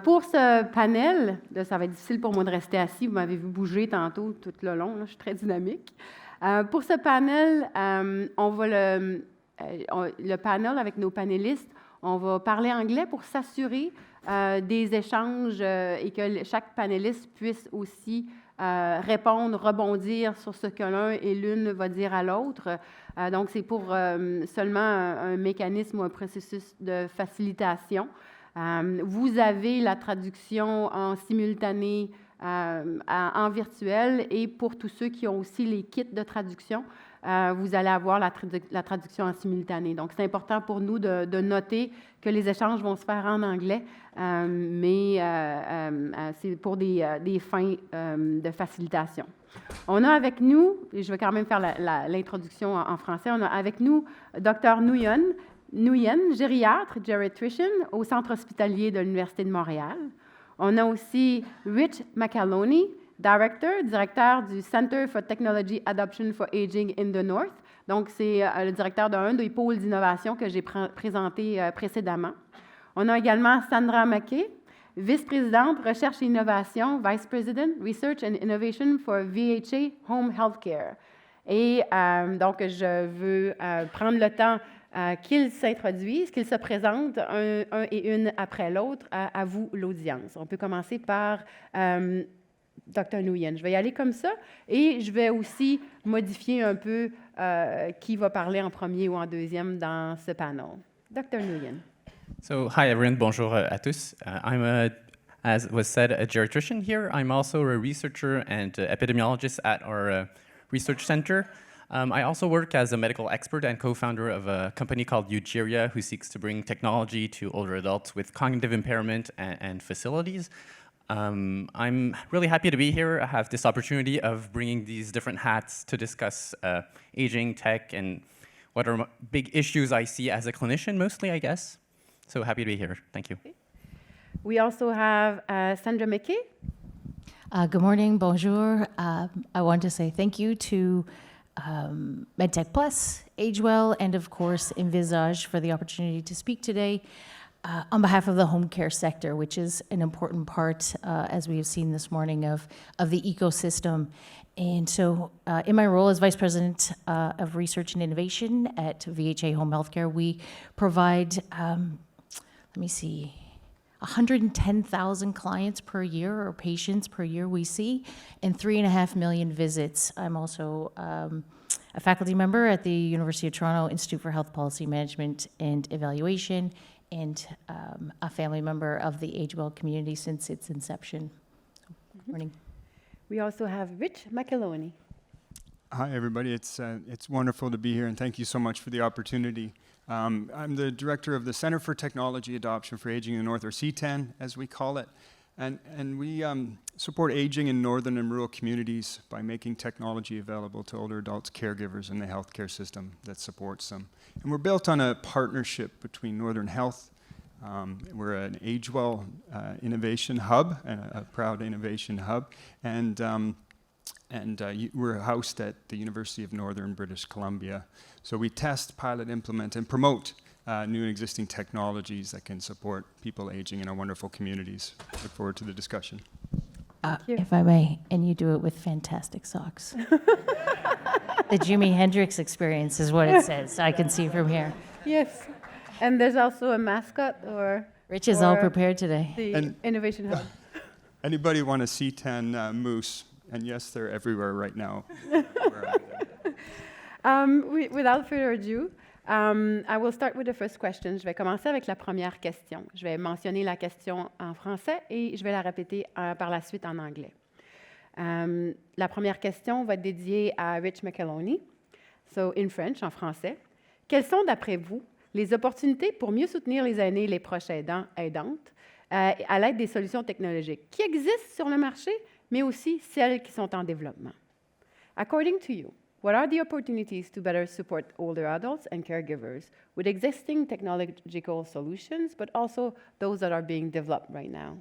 Pour ce panel, là, ça va être difficile pour moi de rester assis. Vous m'avez vu bouger tantôt tout le long. Là, je suis très dynamique. Pour ce panel, on va le panel avec nos panélistes, on va parler anglais pour s'assurer des échanges et que chaque panéliste puisse aussi répondre, rebondir sur ce que l'un et l'une va dire à l'autre. Donc, c'est pour seulement un mécanisme ou un processus de facilitation. Vous avez la traduction en simultané en virtuel et pour tous ceux qui ont aussi les kits de traduction, vous allez avoir la traduction en simultané. Donc, c'est important pour nous de noter que les échanges vont se faire en anglais, mais c'est pour des fins de facilitation. On a avec nous, et je vais quand même faire l'introduction en français, on a avec nous Dr. Nguyen, gériatre, Geriatrician au Centre hospitalier de l'Université de Montréal. On a aussi McAloney, directeur du Center for Technology Adoption for Aging in the North. Donc, c'est le directeur d'un des pôles d'innovation que j'ai présenté précédemment. On a également Sandra McKay, vice-présidente Recherche et Innovation, Vice President Research and Innovation for VHA Home Healthcare. Et donc, je veux prendre le temps qu'ils s'introduisent, qu'ils se présentent un et une après l'autre à vous, l'audience. On peut commencer par Dr. Nguyen. Je vais y aller comme ça et je vais aussi modifier un peu qui va parler en premier ou en deuxième dans ce panel. Dr. Nguyen. So, hi everyone, bonjour à tous. I'm, as was said, a geriatrician here. I'm also a researcher and epidemiologist at our research center. I also work as a medical expert and co-founder of a company called Geriatrician, who seeks to bring technology to older adults with cognitive impairment and facilities. I'm really happy to be here. I have this opportunity of bringing these different hats to discuss aging, tech, and what are big issues I see as a clinician, mostly, I guess. So happy to be here. Thank you. We also have Sandra McKay. Good morning, bonjour. I want to say thank you to MedTech Plus, AgeWell, and of course envisAGE for the opportunity to speak today on behalf of the home care sector, which is an important part, as we have seen this morning, of the ecosystem. And so in my role as Vice President of Research and Innovation at VHA Home Healthcare, we provide, 110,000 clients per year or patients per year we see, and 3.5 million visits. I'm also a faculty member at the University of Toronto Institute for Health Policy Management and Evaluation, and a family member of the AgeWell community since its inception. Good morning. We also have McAloney. Hi, everybody. It's wonderful to be here, and thank you so much for the opportunity. I'm the director of the Center for Technology Adoption for Aging in the North, or CTAAN, as we call it. And we support aging in northern and rural communities by making technology available to older adults, caregivers, and the healthcare system that supports them. And we're built on a partnership between Northern Health. We're an AgeWell innovation hub, a proud innovation hub, and we're housed at the University of Northern British Columbia. So we test, pilot, implement, and promote new and existing technologies that can support people aging in our wonderful communities. Look forward to the discussion. If I may, and you do it with fantastic socks. The Jimi Hendrix experience is what it says. I can see from here. Yes. And there's also a mascot or... Rich is all prepared today. The Innovation Hub. Anybody want a C10 moose? And yes, they're everywhere right now. Without further ado, I will start with the first question. Je vais commencer avec la première question. Je vais mentionner la question en français et je vais la répéter par la suite en anglais. La première question va être dédiée à Rich McAloney. So, in French, en français. Quelles sont, d'après vous, les opportunités pour mieux soutenir les aînés et les proches aidantes à l'aide des solutions technologiques qui existent sur le marché, mais aussi celles qui sont en développement? According to you, what are the opportunities to better support older adults and caregivers with existing technological solutions, but also those that are being developed right now?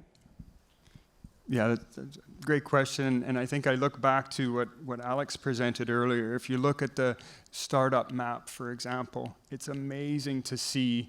Yeah, that's a great question, and I think I look back to what Alex presented earlier. If you look at the startup map, for example, it's amazing to see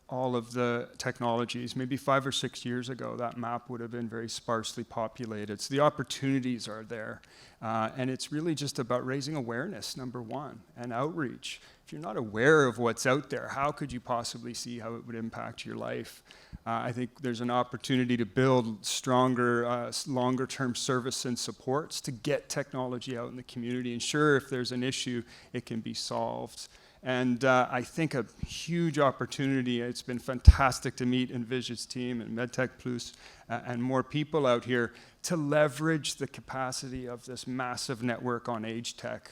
all of the technologies. Maybe 5 or 6 years ago, that map would have been very sparsely populated. So the opportunities are there. And it's really just about raising awareness, number one, and outreach. If you're not aware of what's out there, how could you possibly see how it would impact your life? I think there's an opportunity to build stronger, longer-term service and supports to get technology out in the community. And sure, if there's an issue, it can be solved. And I think a huge opportunity, it's been fantastic to meet envisAGE's team and MedTech Plus and more people out here to leverage the capacity of this massive network on age tech,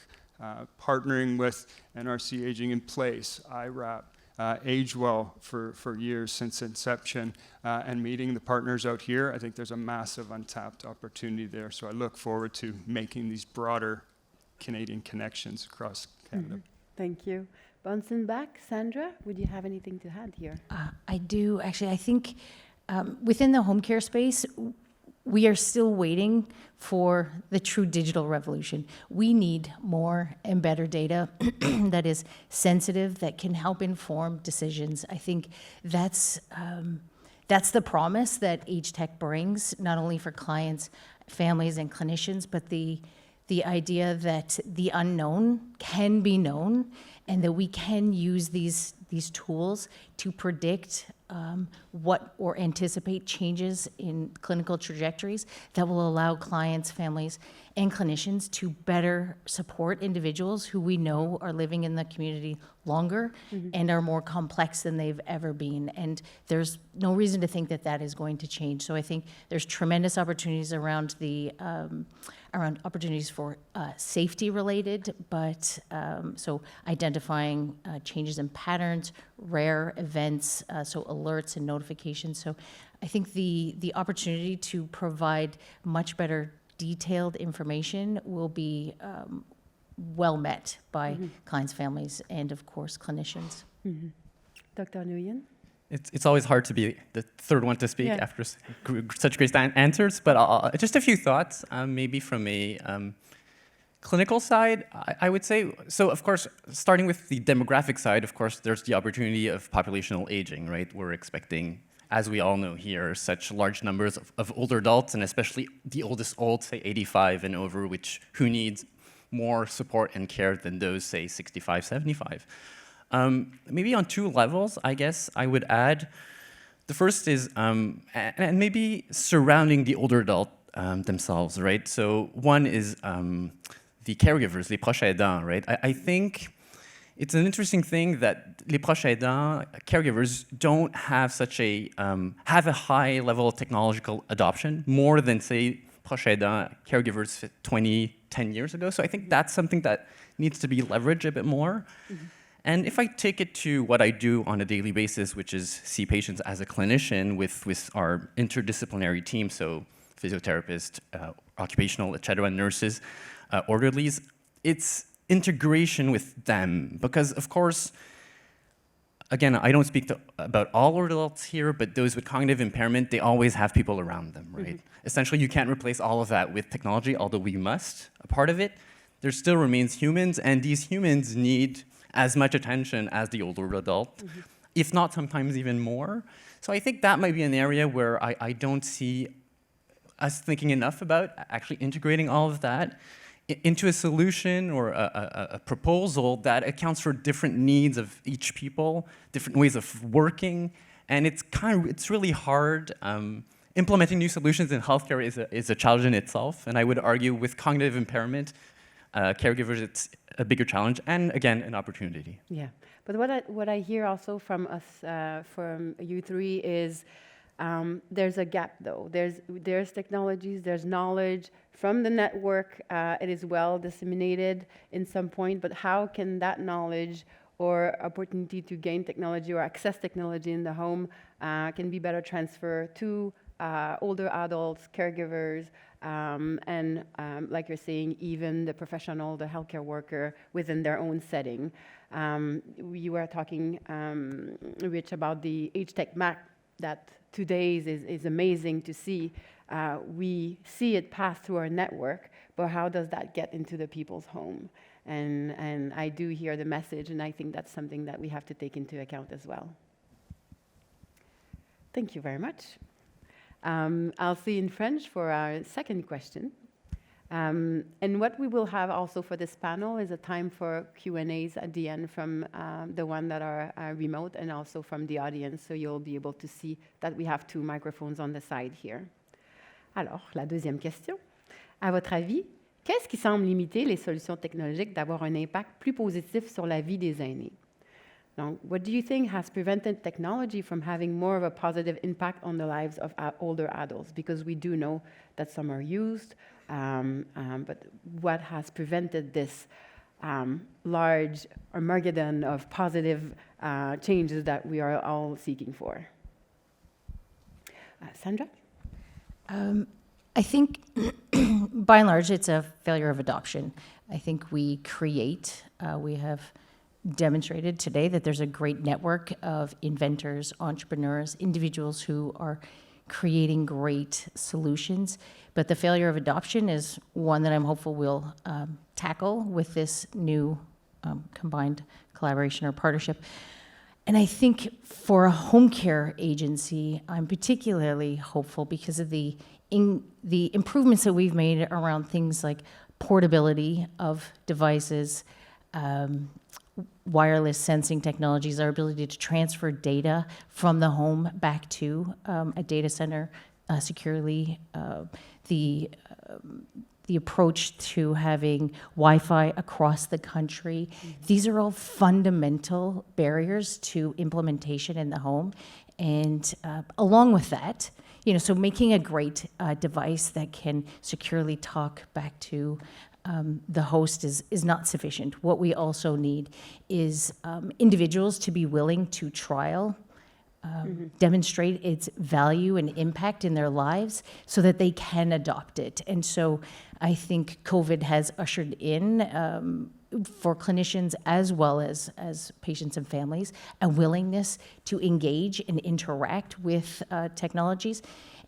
partnering with NRC Aging in Place, IRAP, AgeWell for years since inception, and meeting the partners out here. I think there's a massive untapped opportunity there. So I look forward to making these broader Canadian connections across Canada. Thank you. Bouncing back, Sandra, would you have anything to add here? I do. Actually, I think within the home care space, we are still waiting for the true digital revolution. We need more and better data that is sensitive, that can help inform decisions. I think that's the promise that age tech brings, not only for clients, families, and clinicians, but the idea that the unknown can be known and that we can use these tools to predict what or anticipate changes in clinical trajectories that will allow clients, families, and clinicians to better support individuals who we know are living in the community longer and are more complex than they've ever been. And there's no reason to think that that is going to change. So I think there's tremendous opportunities around the around opportunities for safety related, but so identifying changes in patterns, rare events, so alerts and notifications. So I think the opportunity to provide much better detailed information will be well met by clients, families, and of course, clinicians. Dr. Nguyen? It's always hard to be the third one to speak after such great answers, but just a few thoughts, maybe from a clinical side, I would say. So of course, starting with the demographic side, of course, there's the opportunity of populational aging, right? We're expecting, as we all know here, such large numbers of older adults, and especially the oldest old, say 85 and over, who needs more support and care than those, say 65, 75. Maybe on two levels, I guess I would add. The first is, and maybe surrounding the older adult themselves, right? So one is the caregivers, les proches aidants, right? I think it's an interesting thing that les proches aidants, caregivers, don't have such a, have a high level of technological adoption, more than, say, proches aidants, caregivers 10 years ago. So I think that's something that needs to be leveraged a bit more. And if I take it to what I do on a daily basis, which is see patients as a clinician with our interdisciplinary team, so physiotherapists, occupational, et cetera, nurses, orderlies, it's integration with them. Because, of course, again, I don't speak about all adults here, but those with cognitive impairment, they always have people around them, right? Essentially, you can't replace all of that with technology, although we must. A part of it, there still remains humans, and these humans need as much attention as the older adult, if not sometimes even more. So I think that might be an area where I don't see us thinking enough about actually integrating all of that into a solution or a proposal that accounts for different needs of each people, different ways of working, and it's really hard. Implementing new solutions in healthcare is a challenge in itself, and I would argue with cognitive impairment, caregivers, it's a bigger challenge, and again, an opportunity. Yeah, but what I hear also from us, from you three, is there's a gap though. There's technologies, there's knowledge from the network. It is well disseminated in some point, but how can that knowledge or opportunity to gain technology or access technology in the home can be better transferred to older adults, caregivers, and like you're saying, even the professional, the healthcare worker within their own setting. You were talking, Rich, about the age tech map that today is amazing to see. We see it pass through our network, but how does that get into the people's home? And I do hear the message, and I think that's something that we have to take into account as well. Thank you very much. I'll see in French for our second question. And what we will have also for this panel is a time for Q&As at the end from the one that are remote and also from the audience. So you'll be able to see that we have 2 microphones on the side here. Alors, la deuxième question. À votre avis, qu'est-ce qui semble limiter les solutions technologiques d'avoir un impact plus positif sur la vie des aînés? Donc, what do you think has prevented technology from having more of a positive impact on the lives of older adults? Because we do know that some are used, but what has prevented this large Armageddon of positive changes that we are all seeking for? Sandra? I think, by and large, it's a failure of adoption. I think we have demonstrated today that there's a great network of inventors, entrepreneurs, individuals who are creating great solutions. But the failure of adoption is one that I'm hopeful we'll tackle with this new combined collaboration or partnership. And I think for a home care agency, I'm particularly hopeful because of the improvements that we've made around things like portability of devices, wireless sensing technologies, our ability to transfer data from the home back to a data center securely, the approach to having Wi-Fi across the country. These are all fundamental barriers to implementation in the home. And along with that, so making a great device that can securely talk back to the host is not sufficient. What we also need is individuals to be willing to trial, demonstrate its value and impact in their lives so that they can adopt it. And so I think COVID has ushered in, for clinicians as well as patients and families, a willingness to engage and interact with technologies.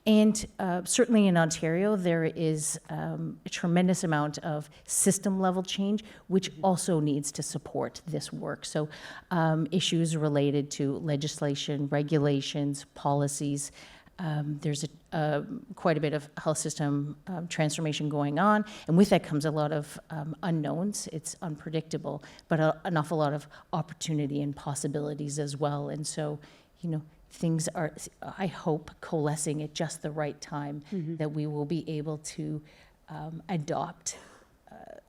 And certainly in Ontario, there is a tremendous amount of system-level change, which also needs to support this work. So issues related to legislation, regulations, policies. There's quite a bit of health system transformation going on, and with that comes a lot of unknowns. It's unpredictable, but an awful lot of opportunity and possibilities as well. And so, things are, I hope, coalescing at just the right time, that we will be able to adopt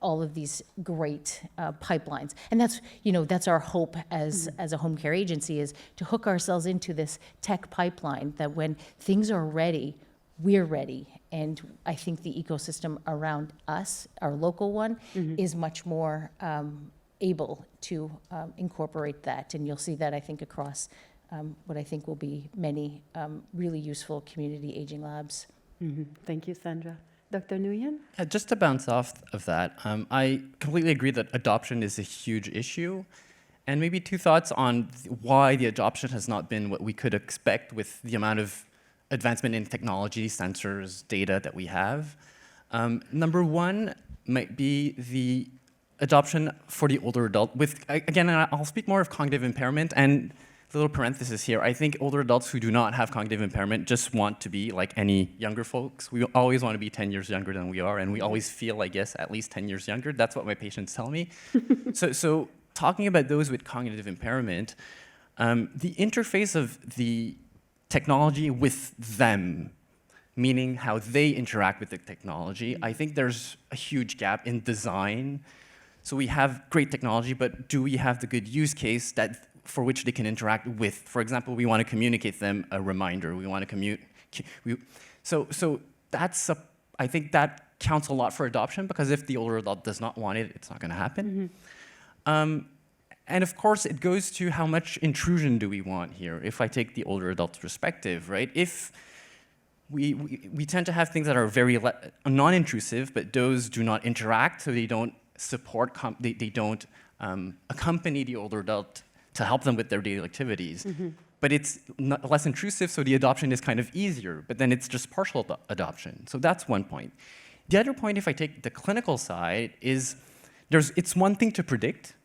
all of these great pipelines. And that's our hope as a home care agency, is to hook ourselves into this tech pipeline, that when things are ready, we're ready. And I think the ecosystem around us, our local one, is much more able to incorporate that. And you'll see that, I think, across what I think will be many really useful community aging labs. Thank you, Sandra. Dr. Nguyen? Just to bounce off of that, I completely agree that adoption is a huge issue. And maybe 2 thoughts on why the adoption has not been what we could expect with the amount of advancement in technology, sensors, data that we have. Number 1 might be the adoption for the older adult. Again, I'll speak more of cognitive impairment, and little parenthesis here, I think older adults who do not have cognitive impairment just want to be like any younger folks. We always want to be 10 years younger than we are, and we always feel, I guess, at least 10 years younger. That's what my patients tell me. So talking about those with cognitive impairment, the interface of the technology with them, meaning how they interact with the technology, I think there's a huge gap in design. So we have great technology, but do we have the good use case for which they can interact with? For example, we want to communicate them a reminder. We want to So that's I think that counts a lot for adoption, because if the older adult does not want it, it's not going to happen. And of course, it goes to how much intrusion do we want here, if I take the older adult's perspective, right? If we tend to have things that are very non-intrusive, but those do not interact, so they don't support, they don't accompany the older adult to help them with their daily activities. But it's less intrusive, so the adoption is kind of easier, but then it's just partial adoption. So that's one point. The other point, if I take the clinical side, is it's one thing to predict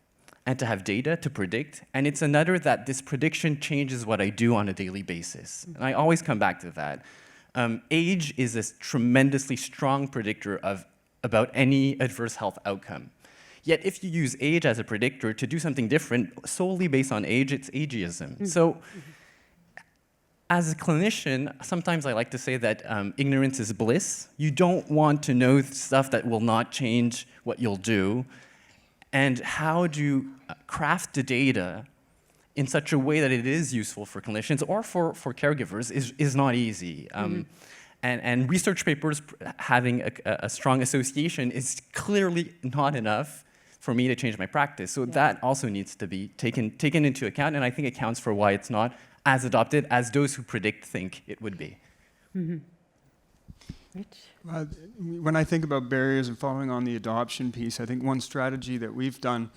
and to have data to predict, and it's another that this prediction changes what I do on a daily basis. And I always come back to that. Age is a tremendously strong predictor about any adverse health outcome. Yet if you use age as a predictor to do something different solely based on age, it's ageism. So as a clinician, sometimes I like to say that ignorance is bliss. You don't want to know stuff that will not change what you'll do. And how to craft the data in such a way that it is useful for clinicians or for caregivers is not easy. And research papers having a strong association is clearly not enough for me to change my practice. So that also needs to be taken into account, and I think it accounts for why it's not as adopted as those who predict think it would be. Rich? When I think about barriers and following on the adoption piece, I think one strategy that we've done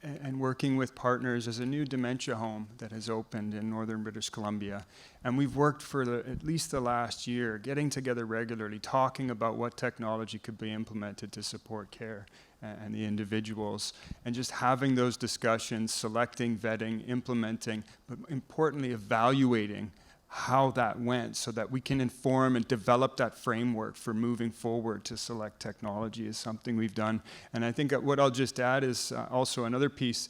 and working with partners is a new dementia home that has opened in northern British Columbia. And we've worked for at least the last year, getting together regularly, talking about what technology could be implemented to support care and the individuals, and just having those discussions, selecting, vetting, implementing, but importantly evaluating how that went so that we can inform and develop that framework for moving forward to select technology is something we've done. And I think what I'll just add is also another piece,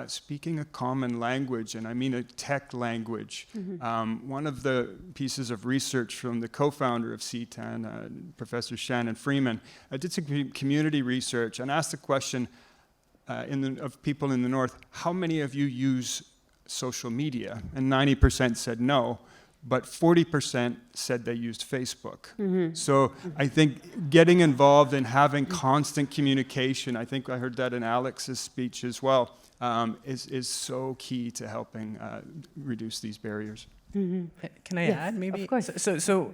speaking a common language, and I mean a tech language. One of the pieces of research from the co-founder of CTAAN, Professor Shannon Freeman, did some community research and asked the question of people in the North, how many of you use social media? And 90% said no. But 40% said they used Facebook. So I think getting involved and having constant communication, I think I heard that in Alex's speech as well, is so key to helping reduce these barriers. Can I add maybe? Of course. So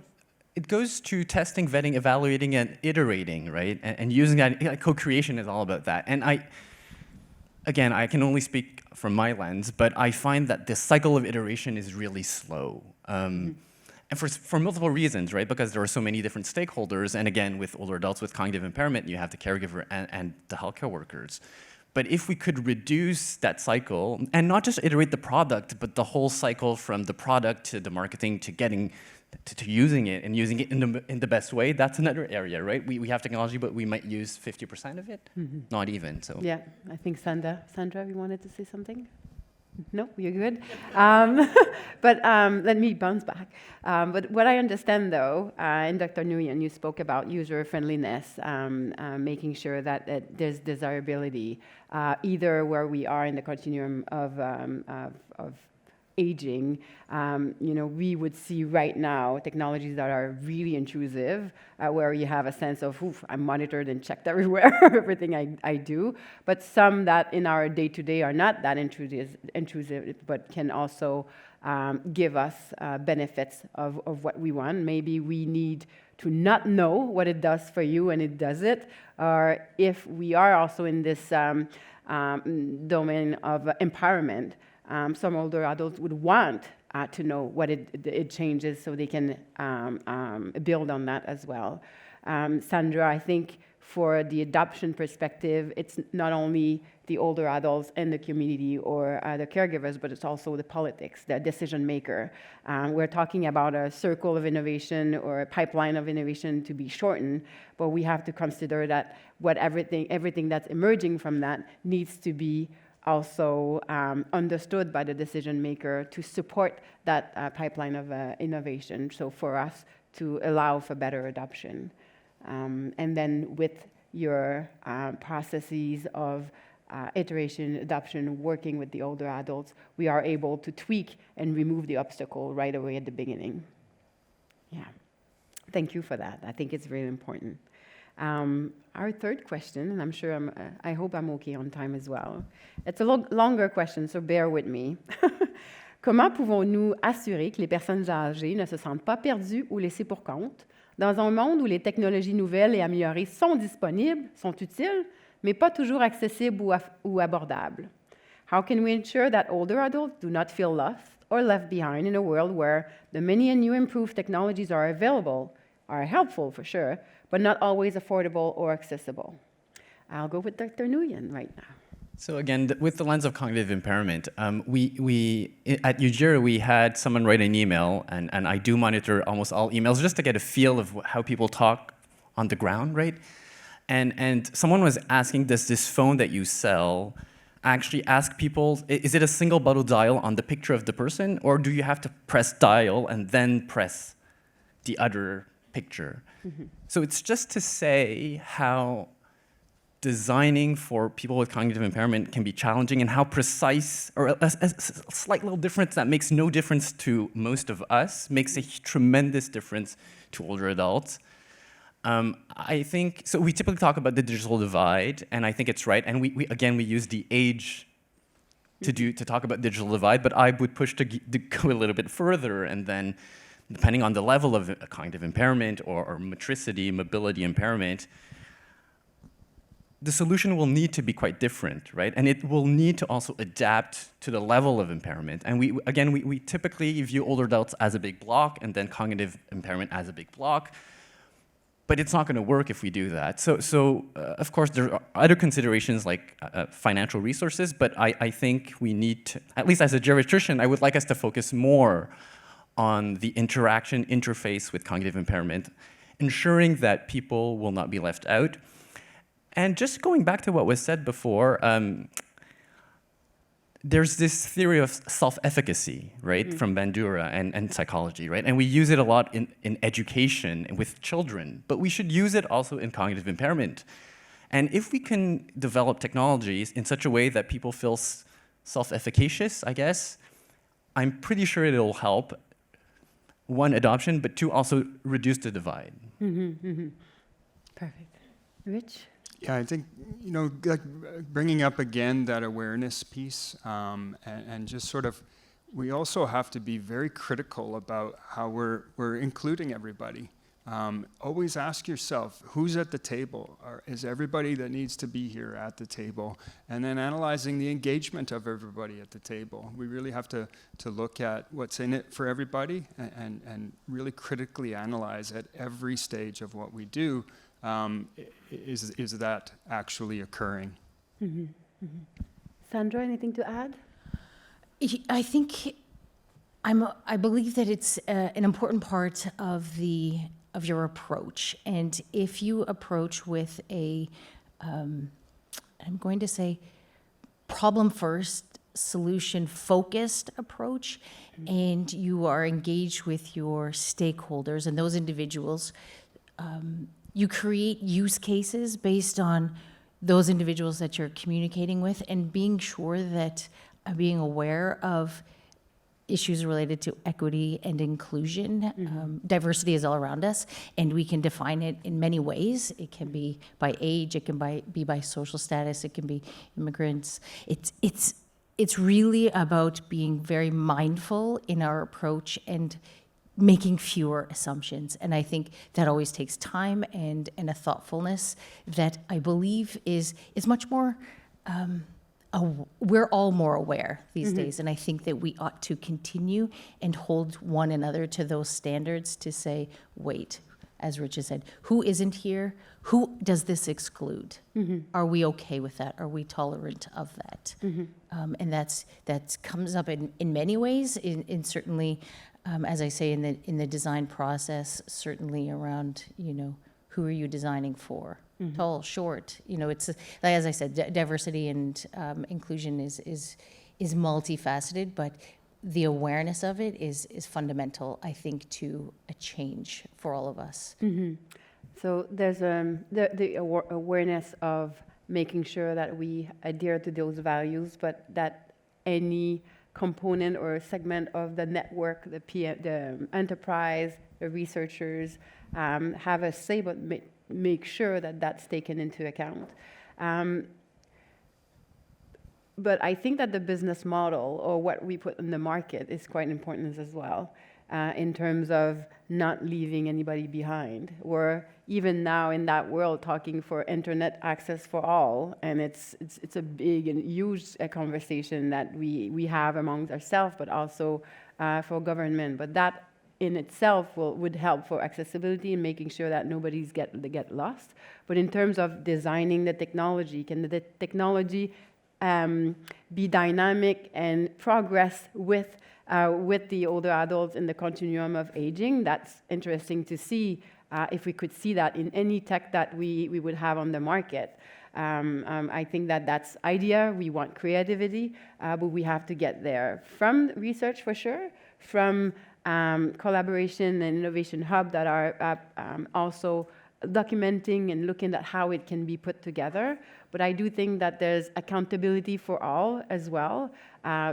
it goes to testing, vetting, evaluating, and iterating, right? And using that, co-creation is all about that. And again, I can only speak from my lens, but I find that the cycle of iteration is really slow. And for multiple reasons, right? Because there are so many different stakeholders, and again, with older adults with cognitive impairment, you have the caregiver and the healthcare workers. But if we could reduce that cycle, and not just iterate the product, but the whole cycle from the product to the marketing to getting to using it and using it in the best way, that's another area, right? We have technology, but we might use 50% of it, not even. So Yeah, I think Sandra, you wanted to say something? No, you're good. But let me bounce back. But what I understand, though, and Dr. Nguyen, you spoke about user-friendliness, making sure that there's desirability, either where we are in the continuum of aging. We would see right now technologies that are really intrusive, where you have a sense of, oof, I'm monitored and checked everywhere, everything I do. But some that in our day-to-day are not that intrusive, but can also give us benefits of what we want. Maybe we need to not know what it does for you and it does it, or if we are also in this domain of empowerment, some older adults would want to know what it changes so they can build on that as well. Sandra, I think for the adoption perspective, it's not only the older adults and the community or the caregivers, but it's also the politics, the decision maker. We're talking about a circle of innovation or a pipeline of innovation to be shortened, but we have to consider that everything that's emerging from that needs to be also understood by the decision maker to support that pipeline of innovation. So for us to allow for better adoption. And then with your processes of iteration, adoption, working with the older adults, we are able to tweak and remove the obstacle right away at the beginning. Yeah, thank you for that. I think it's really important. Our third question, and I'm sure I hope I'm okay on time as well. It's a longer question, so bear with me. Comment pouvons-nous assurer que les personnes âgées ne se sentent pas perdues ou laissées pour compte dans un monde où les technologies nouvelles et améliorées sont disponibles, sont utiles, mais pas toujours accessibles ou abordables? How can we ensure that older adults do not feel lost or left behind in a world where the many and new improved technologies are available, are helpful for sure, but not always affordable or accessible? I'll go with Dr. Nguyen right now. So again, with the lens of cognitive impairment, at UGERA, we had someone write an email, and I do monitor almost all emails just to get a feel of how people talk on the ground, right? And someone was asking, does this phone that you sell actually ask people, is it a single button dial on the picture of the person, or do you have to press dial and then press the other picture? Mm-hmm. So it's just to say how designing for people with cognitive impairment can be challenging, and how precise, or a slight little difference that makes no difference to most of us, makes a tremendous difference to older adults. I think, so we typically talk about the digital divide, and I think it's right, and we use the age to talk about digital divide, but I would push to go a little bit further, and then depending on the level of cognitive impairment or motricity, mobility impairment, the solution will need to be quite different, right? And it will need to also adapt to the level of impairment. And we typically view older adults as a big block, and then cognitive impairment as a big block. But it's not going to work if we do that. So of course, there are other considerations like financial resources, but I think we need to, at least as a geriatrician, I would like us to focus more on the interface with cognitive impairment, ensuring that people will not be left out. And just going back to what was said before, there's this theory of self-efficacy, right, from Bandura and psychology, right? And we use it a lot in education and with children, but we should use it also in cognitive impairment. And if we can develop technologies in such a way that people feel self-efficacious, I guess, I'm pretty sure it'll help, one, adoption, but two, also reduce the divide. Mm-hmm, mm-hmm. Perfect. Rich? Yeah, I think, like bringing up again that awareness piece, and just sort of, we also have to be very critical about how we're including everybody. Always ask yourself, who's at the table? Is everybody that needs to be here at the table? And then analyzing the engagement of everybody at the table. We really have to look at what's in it for everybody, and really critically analyze at every stage of what we do. Is that actually occurring? Mm-hmm. Mm-hmm. Sandra, anything to add? I think I believe that it's an important part of your approach, and if you approach with I'm going to say problem first, solution focused approach, and you are engaged with your stakeholders and those individuals. You create use cases based on those individuals that you're communicating with, and being sure that being aware of issues related to equity and inclusion. Diversity is all around us, and we can define it in many ways. It can be by age, it can be by social status, it can be immigrants. It's really about being very mindful in our approach and making fewer assumptions. And I think that always takes time and a thoughtfulness that I believe is much more, we're all more aware these days. And I think that we ought to continue and hold one another to those standards to say, wait, as Rich has said, who isn't here? Who does this exclude? Are we okay with that? Are we tolerant of that? And that comes up in many ways, in certainly, as I say, in the design process, certainly around, who are you designing for? Tall, short, it's, like, as I said, diversity and inclusion is multifaceted, but the awareness of it is fundamental, I think, to a change for all of us. So there's the awareness of making sure that we adhere to those values, but that any component or segment of the network, the enterprise, the researchers have a say, but make sure that that's taken into account. But I think that the business model, or what we put in the market, is quite important as well, in terms of not leaving anybody behind. We're even now in that world talking for internet access for all, and it's a big and huge conversation that we have amongst ourselves, but also for government. But that in itself would help for accessibility and making sure that nobody's get lost. But in terms of designing the technology, can the technology be dynamic and progress with the older adults in the continuum of aging. That's interesting to see if we could see that in any tech that we would have on the market. I think that's idea. We want creativity, but we have to get there from research for sure, from collaboration and innovation hub that are also documenting and looking at how it can be put together. But I do think that there's accountability for all as well,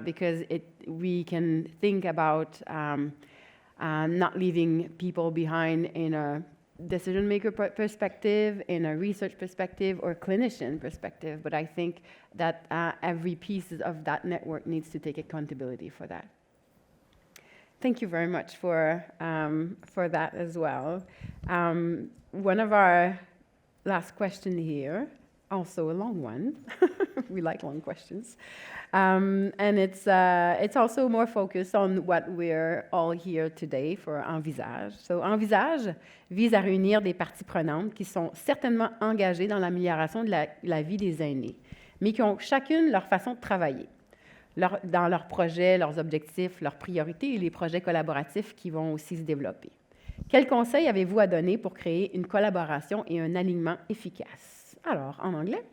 because we can think about not leaving people behind in a decision maker perspective, in a research perspective, or clinician perspective. But I think that every piece of that network needs to take accountability for that. Thank you very much for that as well. One of our last question here, also a long one. We like long questions. And it's also more focused on what we're all here today for envisAGE. So envisAGE vise à réunir des parties prenantes qui sont certainement engagées dans l'amélioration de la vie des aînés, mais qui ont chacune leur façon de travailler, dans leurs projets, leurs objectifs, leurs priorités et les projets collaboratifs qui vont aussi se développer. Quels conseils avez-vous à donner pour créer une collaboration et un alignement efficace? Alors, en anglais,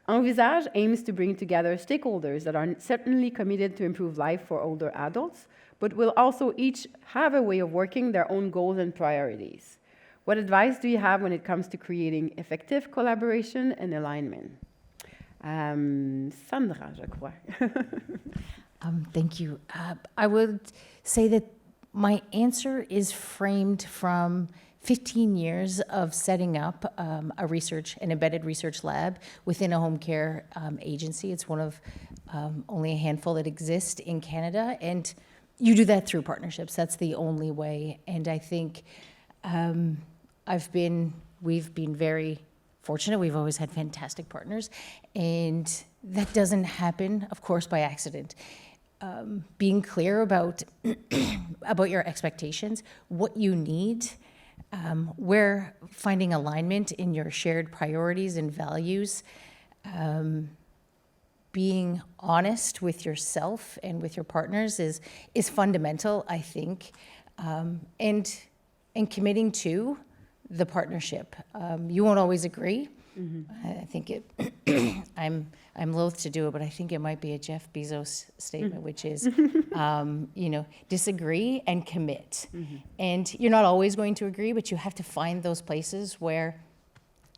envisAGE aims to bring together stakeholders that are certainly committed to improve life for older adults, but will also each have a way of working their own goals and priorities. What advice do you have when it comes to creating effective collaboration and alignment? Sandra, je crois. Thank you. I would say that my answer is framed from 15 years of setting up an embedded research lab within a home care agency. It's one of only a handful that exist in Canada, and you do that through partnerships. That's the only way. And I think we've been very fortunate. We've always had fantastic partners, and that doesn't happen, of course, by accident. Being clear about your expectations, what you need, where finding alignment in your shared priorities and values, being honest with yourself and with your partners is fundamental, I think, and committing to the partnership. You won't always agree. Mm-hmm. I think I'm loath to do it, but I think it might be a Jeff Bezos statement, which is, disagree and commit. Mm-hmm. And you're not always going to agree, but you have to find those places where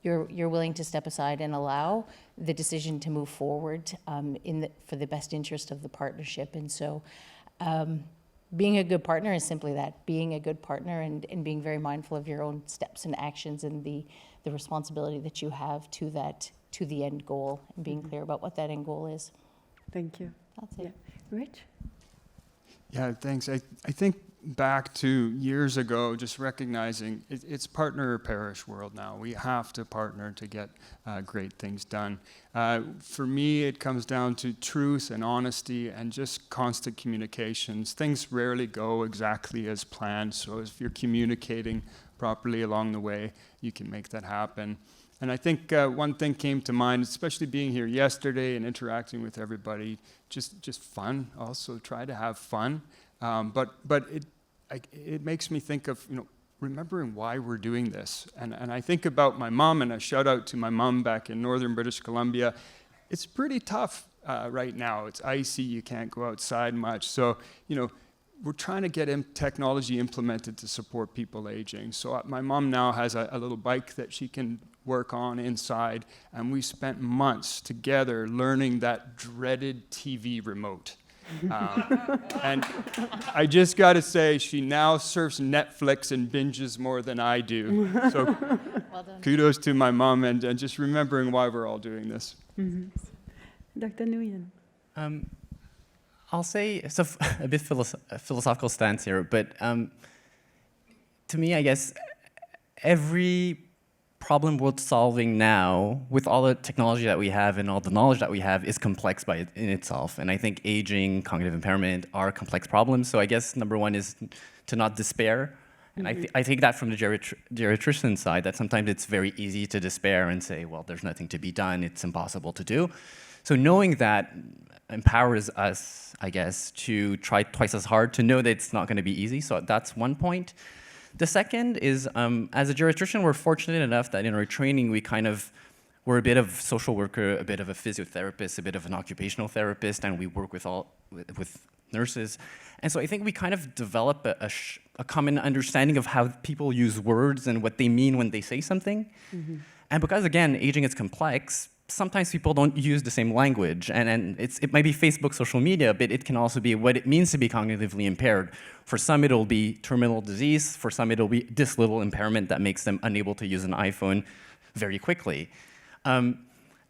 you're willing to step aside and allow the decision to move forward for the best interest of the partnership. And so being a good partner is simply that, being a good partner and being very mindful of your own steps and actions and the responsibility that you have to the end goal, and being clear about what that end goal is. Thank you. That's it. Yeah. Rich? Yeah, thanks. I think back to years ago, just recognizing it's partner or perish world now. We have to partner to get great things done. For me, it comes down to truth and honesty and just constant communications. Things rarely go exactly as planned, so if you're communicating properly along the way, you can make that happen. And I think one thing came to mind, especially being here yesterday and interacting with everybody, just fun. Also, try to have fun. But it makes me think of remembering why we're doing this. And I think about my mom, and a shout out to my mom back in northern British Columbia. It's pretty tough right now. It's icy. You can't go outside much. So we're trying to get technology implemented to support people aging. So my mom now has a little bike that she can work on inside, and we spent months together learning that dreaded TV remote. And I just got to say, she now surfs Netflix and binges more than I do. So well done. Kudos to my mom, and just remembering why we're all doing this. Mm-hmm. Dr. Nguyen. I'll say it's a bit philosophical stance here, but to me, I guess every problem worth solving now, with all the technology that we have and all the knowledge that we have, is complex in itself. And I think aging, cognitive impairment are complex problems. So I guess number one is to not despair. And I think that from the geriatrician side, that sometimes it's very easy to despair and say, well, there's nothing to be done, it's impossible to do. So knowing that empowers us, I guess, to try twice as hard, to know that it's not going to be easy. So that's one point. The second is, as a geriatrician, we're fortunate enough that in our training, we're a bit of social worker, a bit of a physiotherapist, a bit of an occupational therapist, and we work with nurses. And so I think we kind of develop a common understanding of how people use words and what they mean when they say something. Mm-hmm. And because, again, aging is complex, sometimes people don't use the same language, and it might be Facebook, social media, but it can also be what it means to be cognitively impaired. For some, it'll be terminal disease. For some, it'll be this little impairment that makes them unable to use an iPhone very quickly. And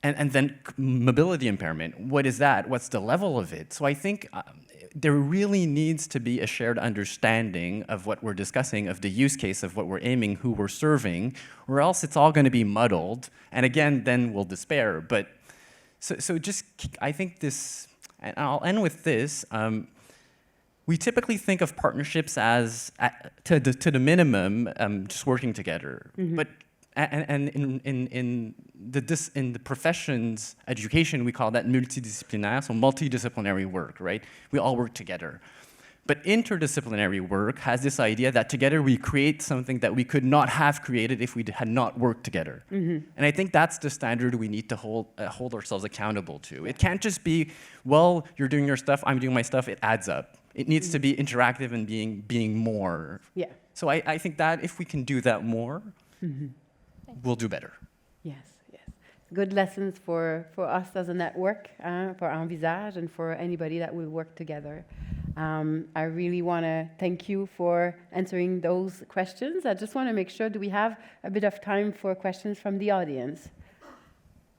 then mobility impairment, what is that? What's the level of it? So I think there really needs to be a shared understanding of what we're discussing, of the use case, of what we're aiming, who we're serving, or else it's all going to be muddled. And again, then we'll despair. But I think this, and I'll end with this, we typically think of partnerships as, to the minimum, just working together. Mm-hmm. But in the professions education, we call that multidisciplinaire, so multidisciplinary work, right? We all work together. But interdisciplinary work has this idea that together we create something that we could not have created if we had not worked together. Mm-hmm. And I think that's the standard we need to hold ourselves accountable to. It can't just be, well, you're doing your stuff, I'm doing my stuff, it adds up. It needs to be interactive and being more. Yeah. So I think that if we can do that more, mm-hmm. we'll do better. Yes. Good lessons for us as a network, for envisAGE, and for anybody that will work together. I really want to thank you for answering those questions. I just want to make sure, do we have a bit of time for questions from the audience?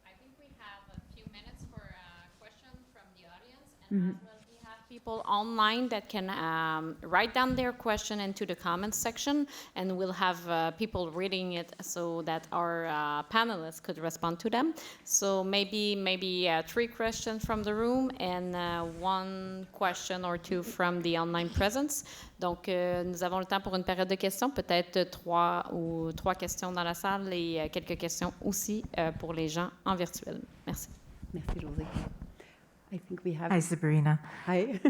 I think we have a few minutes for questions from the audience, and mm-hmm. as well we have people online that can write down their question into the comments section, and we'll have people reading it so that our panelists could respond to them. So maybe 3 questions from the room and 1 question or 2 from the online presence. Donc, nous avons le temps pour une période de questions, peut-être 3 questions dans la salle et quelques questions aussi pour les gens en virtuel. Merci. Merci, José. I think we have... Hi, Sabrina. Hi.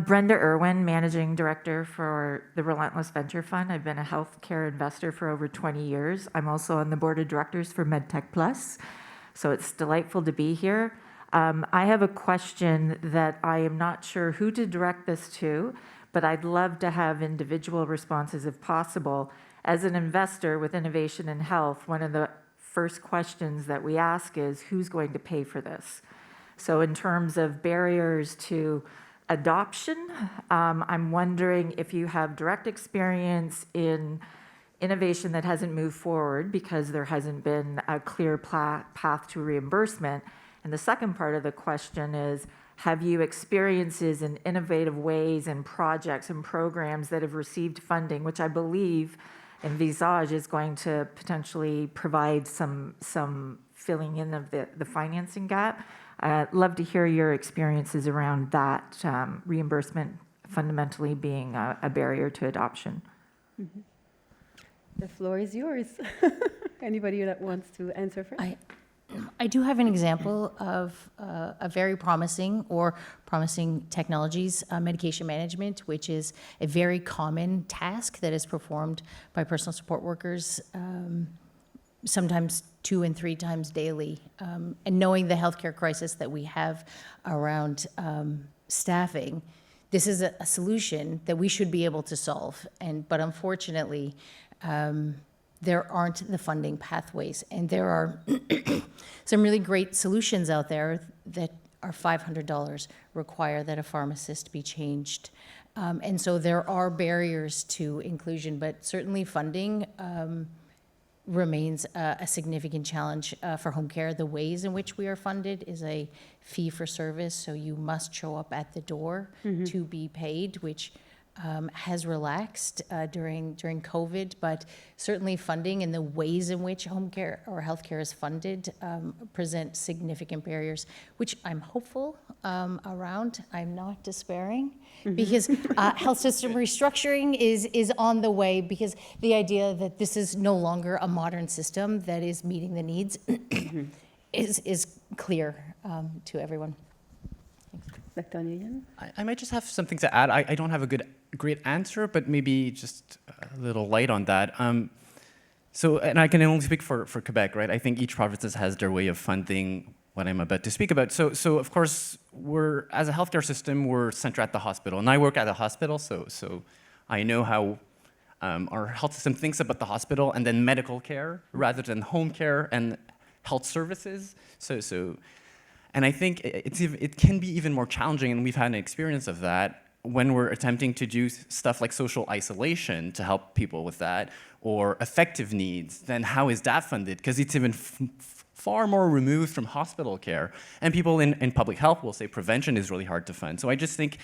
Brenda Irwin, Managing Director for the Relentless Venture Fund. I've been a healthcare investor for over 20 years. I'm also on the board of directors for MedTech Plus, so it's delightful to be here. I have a question that I am not sure who to direct this to, but I'd love to have individual responses if possible. As an investor with innovation in health, one of the first questions that we ask is, who's going to pay for this? So in terms of barriers to adoption, I'm wondering if you have direct experience in innovation that hasn't moved forward because there hasn't been a clear path to reimbursement. And the second part of the question is, have you experiences in innovative ways and projects and programs that have received funding, which I believe envisAGE is going to potentially provide some filling in of the financing gap. I'd love to hear your experiences around that, reimbursement fundamentally being a barrier to adoption. Mm-hmm. The floor is yours. Anybody that wants to answer first? I do have an example of a very promising technologies, medication management, which is a very common task that is performed by personal support workers, sometimes 2 and 3 times daily. And knowing the healthcare crisis that we have around staffing, this is a solution that we should be able to solve. But unfortunately, there aren't the funding pathways. And there are some really great solutions out there that are $500, require that a pharmacist be changed. And so there are barriers to inclusion, but certainly funding remains a significant challenge for home care. The ways in which we are funded is a fee for service, so you must show up at the door to be paid, which has relaxed during COVID, but certainly funding and the ways in which home care or healthcare is funded present significant barriers, which I'm hopeful around. I'm not despairing because health system restructuring is on the way, because the idea that this is no longer a modern system that is meeting the needs is clear to everyone. Dr. Nguyen? I might just have something to add. I don't have a great answer, but maybe just a little light on that. So, and I can only speak for Quebec, right? I think each province has their way of funding what I'm about to speak about. So of course, as a healthcare system, we're centered at the hospital. And I work at a hospital, so I know how our health system thinks about the hospital and then medical care rather than home care and health services. And I think it can be even more challenging, and we've had an experience of that, when we're attempting to do stuff like social isolation to help people with that, or affective needs, then how is that funded? Because it's even far more removed from hospital care. And people in public health will say prevention is really hard to fund. So I just think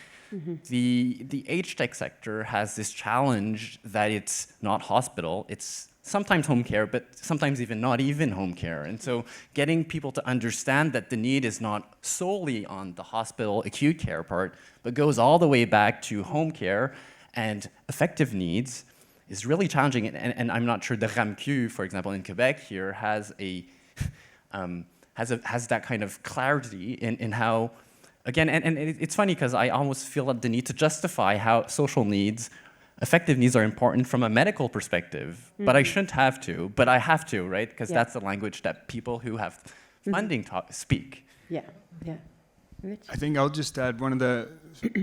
the age tech sector has this challenge that it's not hospital, it's sometimes home care, but sometimes not even home care. And so getting people to understand that the need is not solely on the hospital acute care part, but goes all the way back to home care and affective needs is really challenging. And I'm not sure the RAMQ, for example, in Quebec here has that kind of clarity in how, again, and it's funny because I almost feel the need to justify how social needs, affective needs are important from a medical perspective, but I shouldn't have to, but I have to, right? Because that's the language that people who have funding speak. Yeah. Rich? I think I'll just add one of the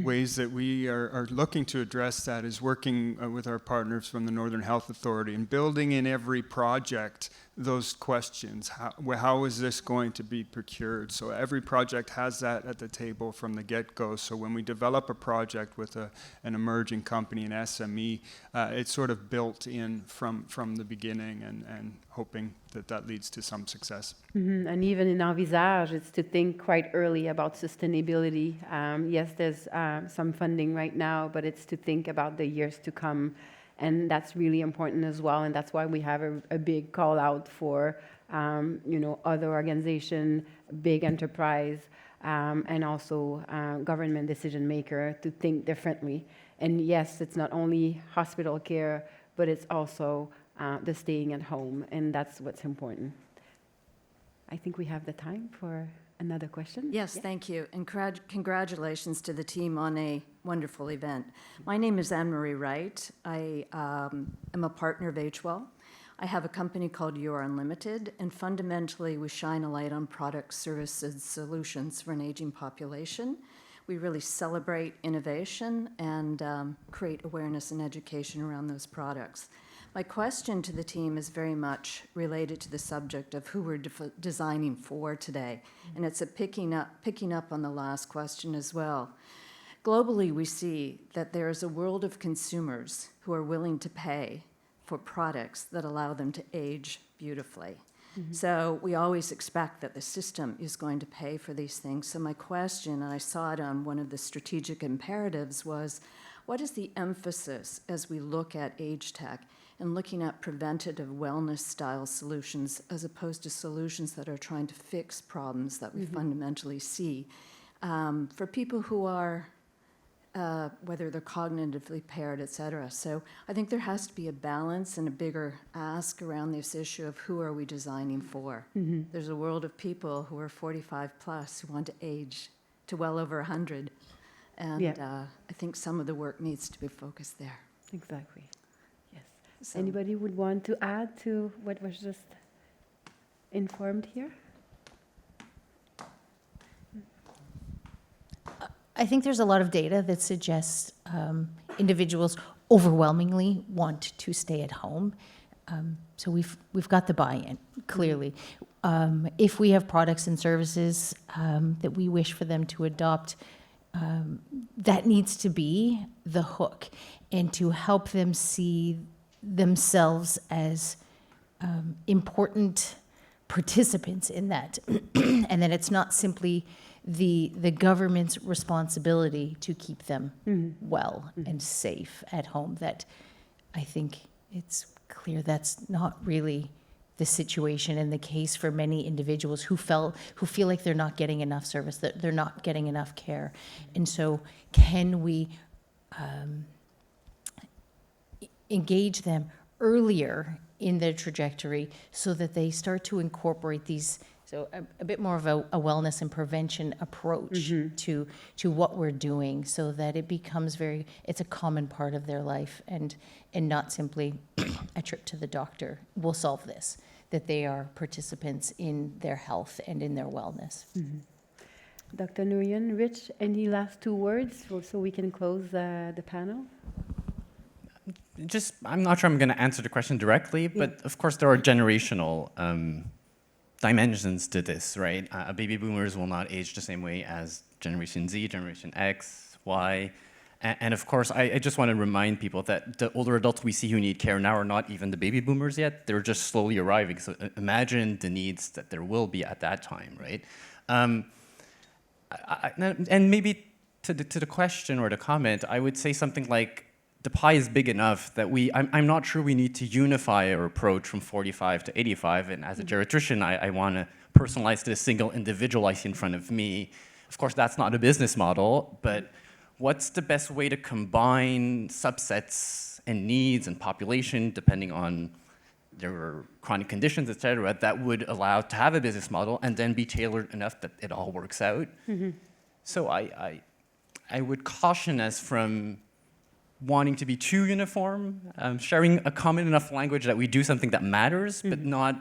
ways that we are looking to address that is working with our partners from the Northern Health Authority and building in every project those questions. How is this going to be procured? So every project has that at the table from the get-go. So when we develop a project with an emerging company, an SME, it's sort of built in from the beginning and hoping that leads to some success. And even in envisAGE, it's to think quite early about sustainability. Yes, there's some funding right now, but it's to think about the years to come. And that's really important as well. And that's why we have a big call out for, other organization, big enterprise, and also government decision maker to think differently. And yes, it's not only hospital care, but it's also the staying at home. And that's what's important. I think we have the time for another question. Yes, thank you. And congratulations to the team on a wonderful event. My name is Anne-Marie Wright. I am a partner of HWell. I have a company called You're Unlimited, and fundamentally we shine a light on products, services, solutions for an aging population. We really celebrate innovation and create awareness and education around those products. My question to the team is very much related to the subject of who we're designing for today, and it's picking up on the last question as well. Globally, we see that there is a world of consumers who are willing to pay for products that allow them to age beautifully. So we always expect that the system is going to pay for these things. So my question, and I saw it on one of the strategic imperatives, was what is the emphasis as we look at age tech and looking at preventative wellness style solutions as opposed to solutions that are trying to fix problems that we fundamentally see for people who are, whether they're cognitively impaired, et cetera. So I think there has to be a balance and a bigger ask around this issue of who are we designing for. There's a world of people who are 45 plus who want to age to well over 100. And I think some of the work needs to be focused there. Exactly. Yes. So, Anybody would want to add to what was just informed here? I think there's a lot of data that suggests individuals overwhelmingly want to stay at home. So we've got the buy-in, clearly. If we have products and services that we wish for them to adopt, that needs to be the hook, and to help them see themselves as important participants in that. And that it's not simply the government's responsibility to keep them well and safe at home. That I think it's clear that's not really the situation and the case for many individuals who feel like they're not getting enough service, that they're not getting enough care. And so can we engage them earlier in their trajectory so that they start to incorporate these So a bit more of a wellness and prevention approach to what we're doing, so that it becomes it's a common part of their life, and not simply a trip to the doctor will solve this, that they are participants in their health and in their wellness. Dr. Nguyen, Rich, any last 2 words so we can close the panel? I'm not sure I'm going to answer the question directly, but of course there are generational dimensions to this, right? Baby boomers will not age the same way as Generation Z, Generation X, Y. And of course, I just want to remind people that the older adults we see who need care now are not even the baby boomers yet. They're just slowly arriving. So imagine the needs that there will be at that time, right? And maybe to the question or the comment, I would say something like, the pie is big enough that I'm not sure we need to unify our approach from 45 to 85. And as a geriatrician, I want to personalize to a single individual I see in front of me. Of course, that's not a business model, but what's the best way to combine subsets and needs and population, depending on their chronic conditions, et cetera, that would allow to have a business model and then be tailored enough that it all works out. So I would caution us from wanting to be too uniform, sharing a common enough language that we do something that matters, but not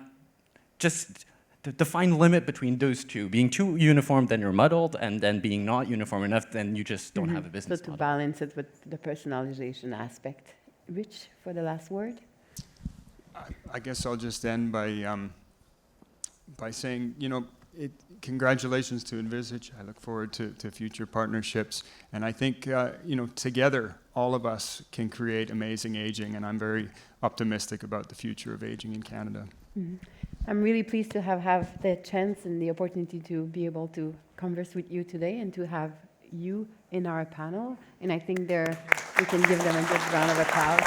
just the fine limit between those two. Being too uniform, then you're muddled, and then being not uniform enough, then you just don't have a business model. So to balance it with the personalization aspect. Rich, for the last word? I guess I'll just end by saying, congratulations to envisAGE. I look forward to future partnerships. And I think, together, all of us can create amazing aging. And I'm very optimistic about the future of aging in Canada. I'm really pleased to have the chance and the opportunity to be able to converse with you today and to have you in our panel. And I think we can give them a good round of applause.